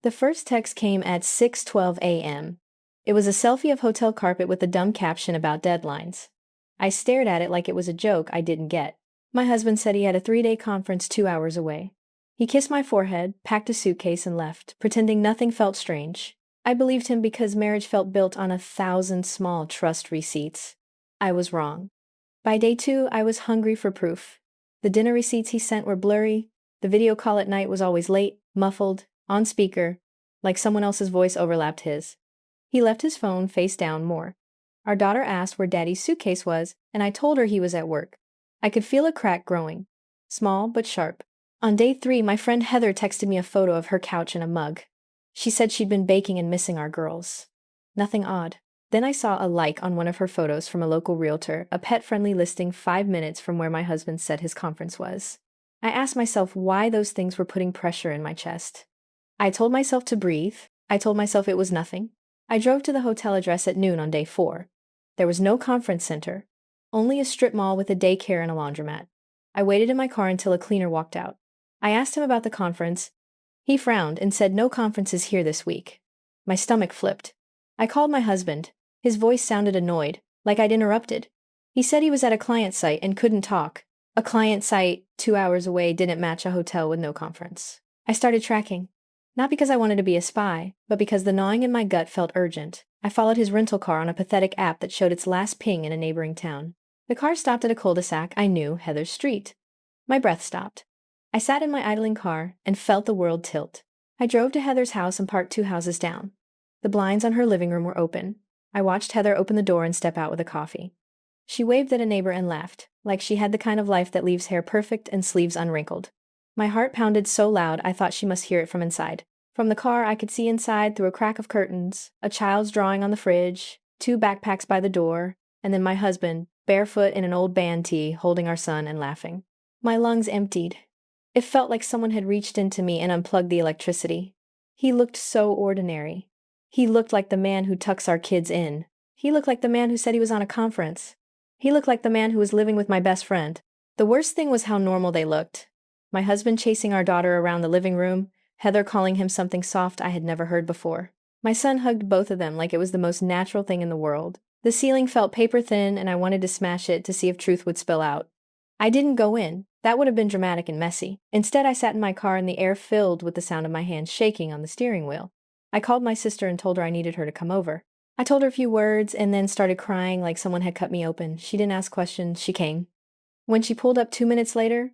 The first text came at 6:12 a.m. It was a selfie of hotel carpet with a dumb caption about deadlines. I stared at it like it was a joke I didn't get. My husband said he had a 3-day conference 2 hours away. He kissed my forehead, packed a suitcase, and left, pretending nothing felt strange. I believed him because marriage felt built on 1,000 small trust receipts. I was wrong. By day 2, I was hungry for proof. The dinner receipts he sent were blurry. The video call at night was always late, muffled, on speaker, like someone else's voice overlapped his. He left his phone face down more. Our daughter asked where Daddy's suitcase was, and I told her he was at work. I could feel a crack growing. Small but sharp. On day 3, my friend Heather texted me a photo of her couch and a mug. She said she'd been baking and missing our girls. Nothing odd. Then I saw a like on one of her photos from a local realtor, a pet-friendly listing 5 minutes from where my husband said his conference was. I asked myself why those things were putting pressure in my chest. I told myself to breathe. I told myself it was nothing. I drove to the hotel address at noon on day 4. There was no conference center, only a strip mall with a daycare and a laundromat. I waited in my car until a cleaner walked out. I asked him about the conference. He frowned and said no conference is here this week. My stomach flipped. I called my husband. His voice sounded annoyed, like I'd interrupted. He said he was at a client site and couldn't talk. A client site 2 hours away didn't match a hotel with no conference. I started tracking. Not because I wanted to be a spy, but because the gnawing in my gut felt urgent. I followed his rental car on a pathetic app that showed its last ping in a neighboring town. The car stopped at a cul-de-sac I knew, Heather's street. My breath stopped. I sat in my idling car and felt the world tilt. I drove to Heather's house and parked 2 houses down. The blinds on her living room were open. I watched Heather open the door and step out with a coffee. She waved at a neighbor and laughed, like she had the kind of life that leaves hair perfect and sleeves unwrinkled. My heart pounded so loud I thought she must hear it from inside. From the car, I could see inside through a crack of curtains, a child's drawing on the fridge, 2 backpacks by the door, and then my husband, barefoot in an old band tee, holding our son and laughing. My lungs emptied. It felt like someone had reached into me and unplugged the electricity. He looked so ordinary. He looked like the man who tucks our kids in. He looked like the man who said he was on a conference. He looked like the man who was living with my best friend. The worst thing was how normal they looked. My husband chasing our daughter around the living room, Heather calling him something soft I had never heard before. My son hugged both of them like it was the most natural thing in the world. The ceiling felt paper thin and I wanted to smash it to see if truth would spill out. I didn't go in. That would have been dramatic and messy. Instead, I sat in my car and the air filled with the sound of my hands shaking on the steering wheel. I called my sister and told her I needed her to come over. I told her a few words and then started crying like someone had cut me open. She didn't ask questions, she came. When she pulled up 2 minutes later,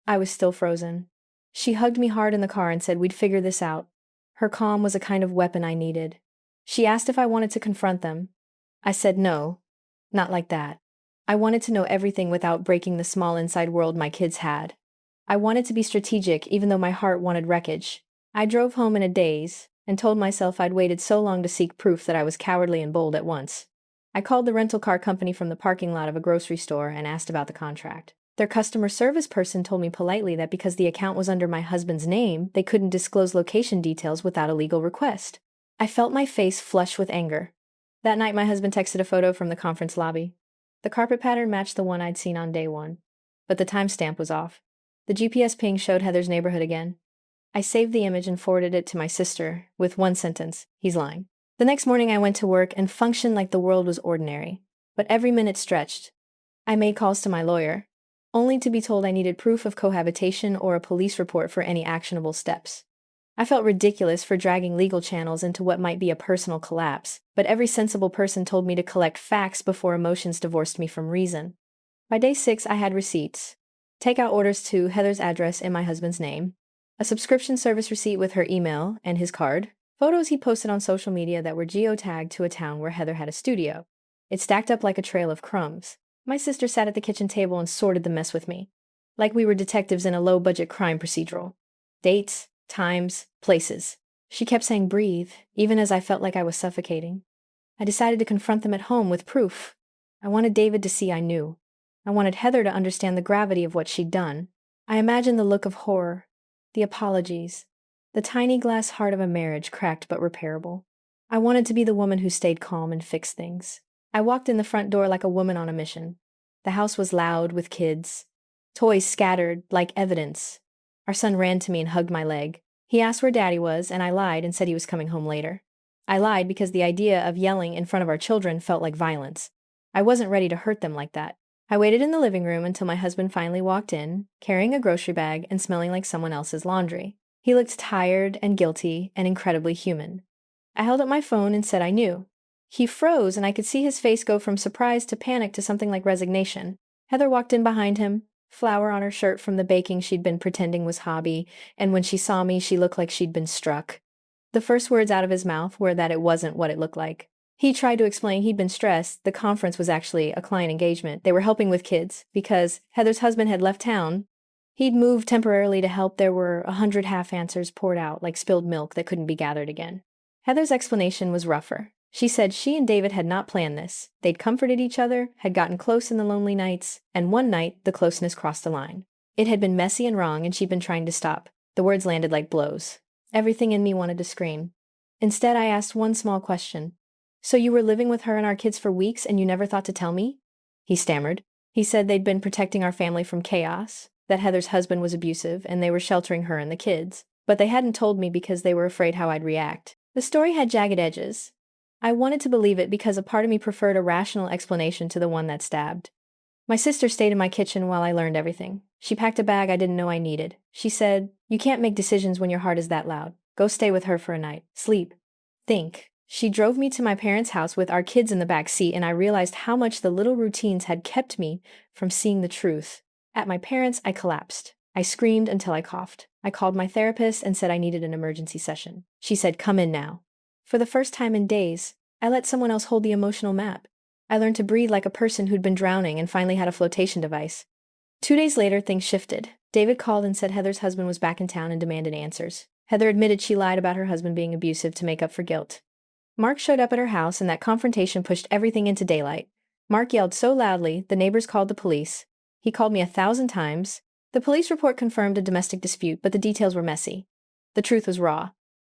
I was still frozen. She hugged me hard in the car and said we'd figure this out. Her calm was a kind of weapon I needed. She asked if I wanted to confront them. I said no, not like that. I wanted to know everything without breaking the small inside world my kids had. I wanted to be strategic even though my heart wanted wreckage. I drove home in a daze and told myself I'd waited so long to seek proof that I was cowardly and bold at once. I called the rental car company from the parking lot of a grocery store and asked about the contract. Their customer service person told me politely that because the account was under my husband's name, they couldn't disclose location details without a legal request. I felt my face flush with anger. That night, my husband texted a photo from the conference lobby. The carpet pattern matched the one I'd seen on day 1, but the timestamp was off. The GPS ping showed Heather's neighborhood again. I saved the image and forwarded it to my sister with one sentence: he's lying. The next morning I went to work and functioned like the world was ordinary, but every minute stretched. I made calls to my lawyer, only to be told I needed proof of cohabitation or a police report for any actionable steps. I felt ridiculous for dragging legal channels into what might be a personal collapse, but every sensible person told me to collect facts before emotions divorced me from reason. By day 6, I had receipts. Takeout orders to Heather's address in my husband's name, a subscription service receipt with her email and his card, photos he posted on social media that were geotagged to a town where Heather had a studio. It stacked up like a trail of crumbs. My sister sat at the kitchen table and sorted the mess with me, like we were detectives in a low-budget crime procedural. Dates, times, places. She kept saying breathe, even as I felt like I was suffocating. I decided to confront them at home with proof. I wanted David to see I knew. I wanted Heather to understand the gravity of what she'd done. I imagined the look of horror, the apologies, the tiny glass heart of a marriage cracked but repairable. I wanted to be the woman who stayed calm and fixed things. I walked in the front door like a woman on a mission. The house was loud with kids. Toys scattered like evidence. Our son ran to me and hugged my leg. He asked where Daddy was, and I lied and said he was coming home later. I lied because the idea of yelling in front of our children felt like violence. I wasn't ready to hurt them like that. I waited in the living room until my husband finally walked in, carrying a grocery bag and smelling like someone else's laundry. He looked tired and guilty and incredibly human. I held up my phone and said I knew. He froze, and I could see his face go from surprise to panic to something like resignation. Heather walked in behind him, flour on her shirt from the baking she'd been pretending was hobby, and when she saw me, she looked like she'd been struck. The first words out of his mouth were that it wasn't what it looked like. He tried to explain he'd been stressed. The conference was actually a client engagement. They were helping with kids because Heather's husband had left town. He'd moved temporarily to help. There were 100 half answers poured out like spilled milk that couldn't be gathered again. Heather's explanation was rougher. She said she and David had not planned this. They'd comforted each other, had gotten close in the lonely nights, and one night the closeness crossed the line. It had been messy and wrong, and she'd been trying to stop. The words landed like blows. Everything in me wanted to scream. Instead, I asked one small question. So you were living with her and our kids for weeks and you never thought to tell me? He stammered. He said they'd been protecting our family from chaos, that Heather's husband was abusive, and they were sheltering her and the kids. But they hadn't told me because they were afraid how I'd react. The story had jagged edges. I wanted to believe it because a part of me preferred a rational explanation to the one that stabbed. My sister stayed in my kitchen while I learned everything. She packed a bag I didn't know I needed. She said, "You can't make decisions when your heart is that loud. Go stay with her for a night. Sleep. Think." She drove me to my parents' house with our kids in the back seat, and I realized how much the little routines had kept me from seeing the truth. At my parents', I collapsed. I screamed until I coughed. I called my therapist and said I needed an emergency session. She said, "Come in now." For the first time in days, I let someone else hold the emotional map. I learned to breathe like a person who'd been drowning and finally had a flotation device. 2 days later, things shifted. David called and said Heather's husband was back in town and demanded answers. Heather admitted she lied about her husband being abusive to make up for guilt. Mark showed up at her house, and that confrontation pushed everything into daylight. Mark yelled so loudly, the neighbors called the police. He called me 1,000 times. The police report confirmed a domestic dispute, but the details were messy. The truth was raw.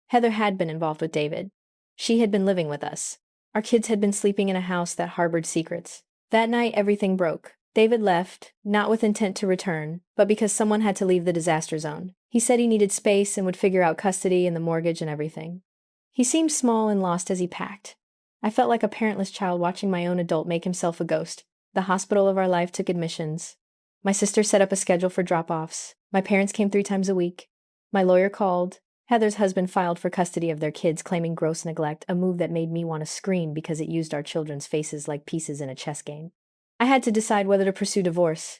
Heather had been involved with David. She had been living with us. Our kids had been sleeping in a house that harbored secrets. That night, everything broke. David left, not with intent to return, but because someone had to leave the disaster zone. He said he needed space and would figure out custody and the mortgage and everything. He seemed small and lost as he packed. I felt like a parentless child watching my own adult make himself a ghost. The hospital of our life took admissions. My sister set up a schedule for drop-offs. My parents came 3 times a week. My lawyer called. Heather's husband filed for custody of their kids, claiming gross neglect, a move that made me want to scream because it used our children's faces like pieces in a chess game. I had to decide whether to pursue divorce.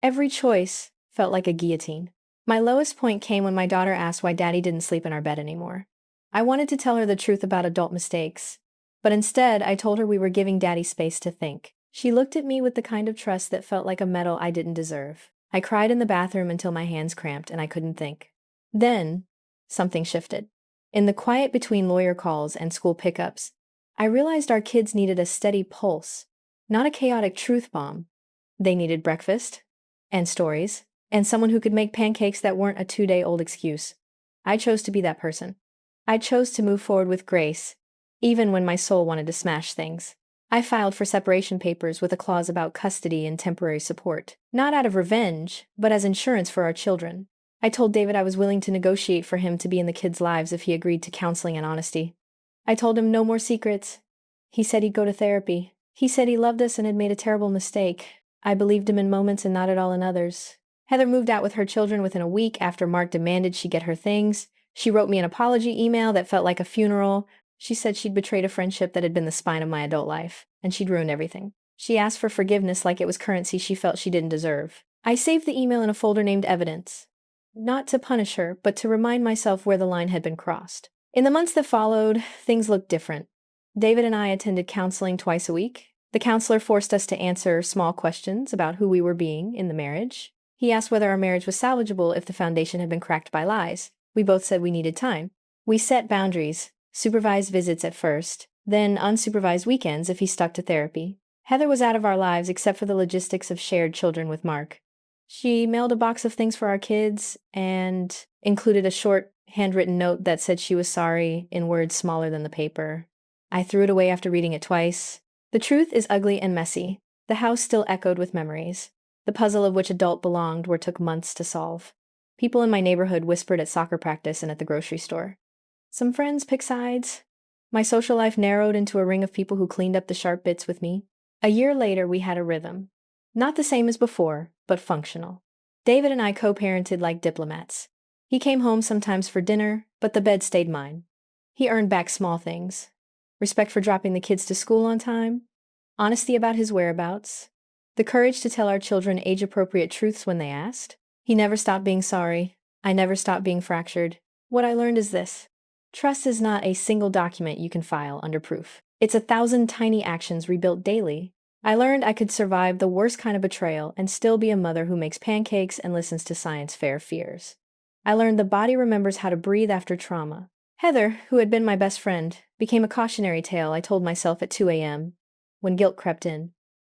Every choice felt like a guillotine. My lowest point came when my daughter asked why Daddy didn't sleep in our bed anymore. I wanted to tell her the truth about adult mistakes, but instead I told her we were giving Daddy space to think. She looked at me with the kind of trust that felt like a medal I didn't deserve. I cried in the bathroom until my hands cramped and I couldn't think. Then, something shifted. In the quiet between lawyer calls and school pickups, I realized our kids needed a steady pulse, not a chaotic truth bomb. They needed breakfast, and stories, and someone who could make pancakes that weren't a 2-day-old excuse. I chose to be that person. I chose to move forward with grace, even when my soul wanted to smash things. I filed for separation papers with a clause about custody and temporary support, not out of revenge, but as insurance for our children. I told David I was willing to negotiate for him to be in the kids' lives if he agreed to counseling and honesty. I told him no more secrets. He said he'd go to therapy. He said he loved us and had made a terrible mistake. I believed him in moments and not at all in others. Heather moved out with her children within a week after Mark demanded she get her things. She wrote me an apology email that felt like a funeral. She said she'd betrayed a friendship that had been the spine of my adult life, and she'd ruined everything. She asked for forgiveness like it was currency she felt she didn't deserve. I saved the email in a folder named Evidence. Not to punish her, but to remind myself where the line had been crossed. In the months that followed, things looked different. David and I attended counseling twice a week. The counselor forced us to answer small questions about who we were being in the marriage. He asked whether our marriage was salvageable if the foundation had been cracked by lies. We both said we needed time. We set boundaries, supervised visits at first, then unsupervised weekends if he stuck to therapy. Heather was out of our lives except for the logistics of shared children with Mark. She mailed a box of things for our kids and included a short handwritten note that said she was sorry in words smaller than the paper. I threw it away after reading it twice. The truth is ugly and messy. The house still echoed with memories, the puzzle of which adult belonged where took months to solve. People in my neighborhood whispered at soccer practice and at the grocery store. Some friends picked sides. My social life narrowed into a ring of people who cleaned up the sharp bits with me. A year later, we had a rhythm. Not the same as before, but functional. David and I co-parented like diplomats. He came home sometimes for dinner, but the bed stayed mine. He earned back small things. Respect for dropping the kids to school on time, honesty about his whereabouts, the courage to tell our children age-appropriate truths when they asked. He never stopped being sorry. I never stopped being fractured. What I learned is this. Trust is not a single document you can file under proof. It's 1,000 tiny actions rebuilt daily. I learned I could survive the worst kind of betrayal and still be a mother who makes pancakes and listens to science fair fears. I learned the body remembers how to breathe after trauma. Heather, who had been my best friend, became a cautionary tale I told myself at 2 a.m. when guilt crept in.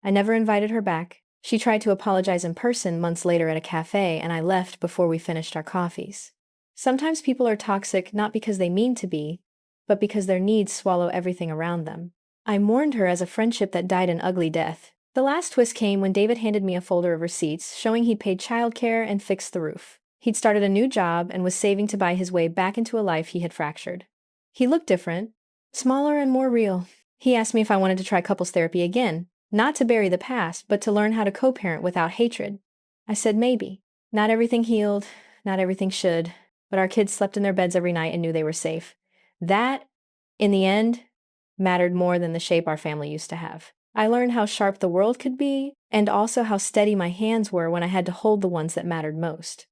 I never invited her back. She tried to apologize in person months later at a cafe, and I left before we finished our coffees. Sometimes people are toxic not because they mean to be, but because their needs swallow everything around them. I mourned her as a friendship that died an ugly death. The last twist came when David handed me a folder of receipts showing he'd paid childcare and fixed the roof. He'd started a new job and was saving to buy his way back into a life he had fractured. He looked different, smaller and more real. He asked me if I wanted to try couples therapy again, not to bury the past, but to learn how to co-parent without hatred. I said maybe. Not everything healed, not everything should, but our kids slept in their beds every night and knew they were safe. That, in the end, mattered more than the shape our family used to have. I learned how sharp the world could be, and also how steady my hands were when I had to hold the ones that mattered most.